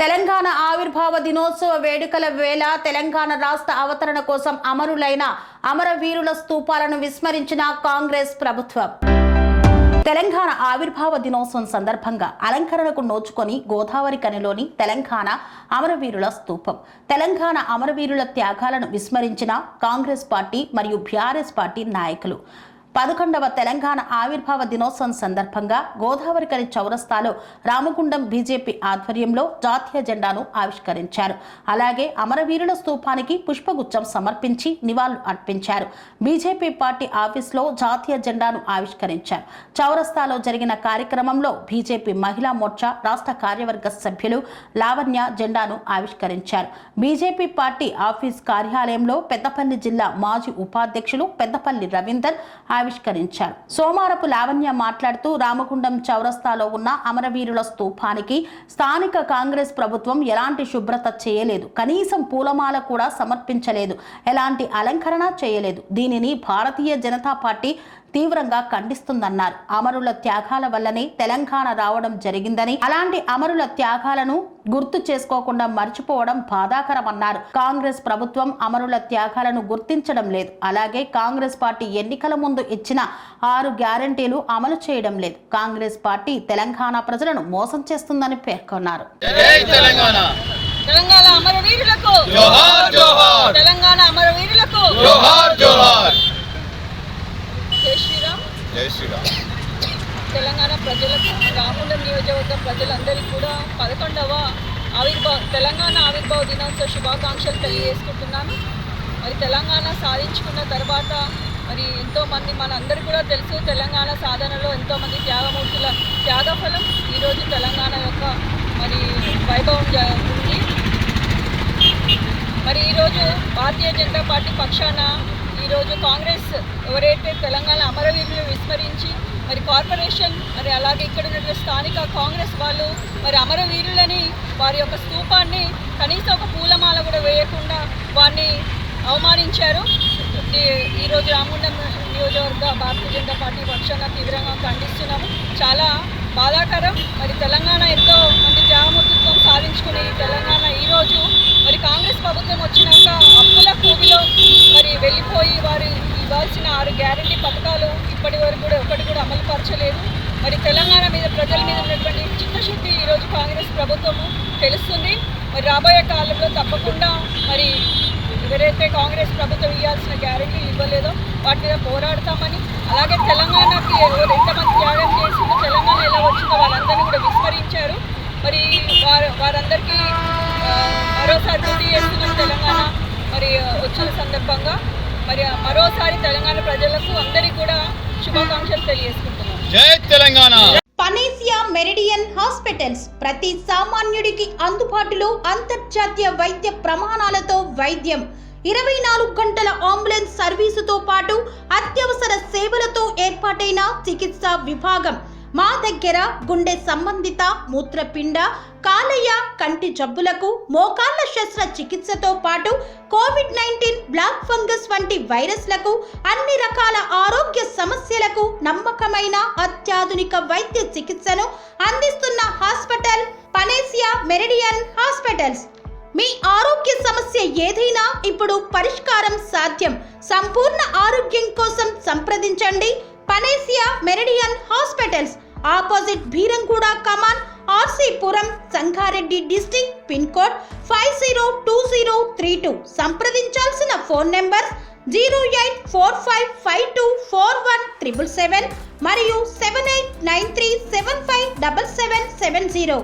తెలంగాణ ఆవిర్భావ దినోత్సవ వేడుకల వేళ తెలంగాణ రాష్ట్ర అవతరణ కోసం అమరులైన అమరవీరుల స్తూపాలను విస్మరించిన కాంగ్రెస్ ప్రభుత్వం. తెలంగాణ ఆవిర్భావ దినోత్సవం సందర్భంగా అలంకరణకు నోచుకొని గోదావరి కనిలోని తెలంగాణ అమరవీరుల స్తూపం. తెలంగాణ అమరవీరుల త్యాగాలను విస్మరించిన కాంగ్రెస్ పార్టీ మరియు బీఆర్ఎస్ పార్టీ నాయకులు 11వ తెలంగాణ ఆవిర్భావ దినోత్సవం సందర్భంగా గోదావరికని చౌరస్తాలో రామగుండం బీజేపీ ఆధ్వర్యంలో జాతీయ జెండాను ఆవిష్కరించారు. అలాగే అమరవీరుల స్తూపానికి పుష్పగుచ్చం సమర్పించి నివాళులు అర్పించారు. బీజేపీ పార్టీ ఆఫీసులో జాతీయ జెండాను ఆవిష్కరించారు. చౌరస్తాలో జరిగిన కార్యక్రమంలో బీజేపీ మహిళా మోర్చా రాష్ట్ర కార్యవర్గ సభ్యులు లావణ్య జెండాను ఆవిష్కరించారు. బీజేపీ పార్టీ ఆఫీస్ కార్యాలయంలో పెద్దపల్లి జిల్లా మాజీ ఉపాధ్యక్షులు పెద్దపల్లి రవీందర్ ఆవిష్కరించారు. సోమారపు లావణ్య మాట్లాడుతూ రామగుండం చౌరస్తాలో ఉన్న అమరవీరుల స్తూపానికి స్థానిక కాంగ్రెస్ ప్రభుత్వం ఎలాంటి శుభ్రత చేయలేదు, కనీసం పూలమాల కూడా సమర్పించలేదు, ఎలాంటి అలంకరణ చేయలేదు. దీనిని భారతీయ జనతా పార్టీ తీవ్రంగా ఖండిస్తుందన్నారు. అమరుల త్యాగాల వల్లనే తెలంగాణ రావడం జరిగిందని, అలాంటి అమరుల త్యాగాలను గుర్తు చేసుకోకుండా మర్చిపోవడం బాధాకరమన్నారు. కాంగ్రెస్ ప్రభుత్వం అమరుల త్యాగాలను గుర్తించడం లేదు. అలాగే కాంగ్రెస్ పార్టీ ఎన్నికల ముందు ఇచ్చిన 6 గ్యారెంటీలు అమలు చేయడం లేదు. కాంగ్రెస్ పార్టీ తెలంగాణ ప్రజలను మోసం చేస్తుందని పేర్కొన్నారు. తెలంగాణ అమరవీరులకు జోహార్ జోహార్, తెలంగాణ అమరవీరులకు జోహార్ జోహార్. జై శ్రీరామ్. జై శ్రీరామ్. తెలంగాణ ప్రజలకు, రామగుండం నియోజకవర్గ ప్రజలందరికీ కూడా 11వ తెలంగాణ ఆవిర్భావ దినోత్సవ శుభాకాంక్షలు తెలియజేసుకుంటున్నాను. మరి తెలంగాణ సాధించుకున్న తర్వాత మరి ఎంతోమంది మనందరికీ కూడా తెలుసు, తెలంగాణ సాధనలో ఎంతోమంది త్యాగమూర్తుల త్యాగఫలం ఈరోజు తెలంగాణ యొక్క మరి వైభవం ఉంది. మరి ఈరోజు భారతీయ జనతా పార్టీ పక్షాన ఈరోజు కాంగ్రెస్ ఎవరైతే తెలంగాణ అమరవీరులను విస్మరించి మరి కార్పొరేషన్ మరి అలాగే ఇక్కడ ఉన్నటువంటి స్థానిక కాంగ్రెస్ వాళ్ళు మరి అమరవీరులని వారి యొక్క స్తూపాన్ని కనీసం ఒక పూలమాల కూడా వేయకుండా వారిని అవమానించారు. ఈరోజు రామగుండం నియోజకవర్గ భారతీయ జనతా పార్టీ పక్షాన తీవ్రంగా ఖండిస్తున్నాము. చాలా బాధాకరం. మరి తెలంగాణ ఎంతో మంది త్యాగమూర్తిత్వం సాధించుకునే ఈ తెలంగాణ ఈరోజు మరి కాంగ్రెస్ ప్రభుత్వం వచ్చినాక అప్పుల కూబిలో మరి వెళ్ళిపోయి వారు ఇవ్వాల్సిన 6 గ్యారెంటీ పథకాలు ఇప్పటి వరకు కూడా ఒకటి కూడా అమలు పరచలేదు. మరి తెలంగాణ మీద, ప్రజల మీద ఉన్నటువంటి చిత్తశుద్ధి ఈరోజు కాంగ్రెస్ ప్రభుత్వము తెలుస్తుంది. మరి రాబోయే కాలంలో తప్పకుండా మరి ఎవరైతే కాంగ్రెస్ ప్రభుత్వం ఇవ్వాల్సిన గ్యారెంటీలు ఇవ్వలేదో వాటి మీద పోరాడతామని, అలాగే తెలంగాణకి ఎంతమంది త్యాగం చేసిందో, తెలంగాణ ఎలా వచ్చిందో వాళ్ళందరినీ కూడా విస్మరించారు. మరి వారందరికీ మరోసారి గుర్తు చేస్తున్నాం. తెలంగాణ మరి వచ్చిన సందర్భంగా మరి మరోసారి తెలంగాణ ప్రజలకు అందరికీ కూడా శుభాకాంక్షలు తెలియజేసుకుంటున్నాం. జై తెలంగాణ. పనేసియా మెరిడియన్ హాస్పిటల్స్ ప్రతి సామాన్యుడికి అందుబాటులో అంతర్జాతీయ వైద్య ప్రమాణాలతో వైద్యం, 24 గంటల అంబులెన్స్ సర్వీసుతో పాటు అత్యవసర సేవలతో ఏర్పాటైన చికిత్సా విభాగం. మా దగ్గర గుండె సంబంధిత, మూత్రపిండ, కాలేయ, కంటి జబ్బులకు, మోకాళ్ల శస్త్రచికిత్సతో పాటు కోవిడ్-19, బ్లాక్ ఫంగస్ వంటి వైరస్లకు, అన్ని రకాల ఆరోగ్య సమస్యలకు నమ్మకమైన అత్యాధునిక వైద్య చికిత్సను అందిస్తున్న హాస్పిటల్ పనేసియా మెరిడియన్ హాస్పిటల్స్. మీ ఆరోగ్య సమస్య ఏదైనా ఇప్పుడు పరిష్కారం సాధ్యం. సంపూర్ణ ఆరోగ్యం కోసం సంప్రదించండి panacea meridian hospitals. Opposite Bheeramguda కమాన్, RCPuram, Sangareddy district. Pin code 502032. సంప్రదించాల్సిన ఫోన్ నెంబర్ 0845524177 మరియు 7893757770.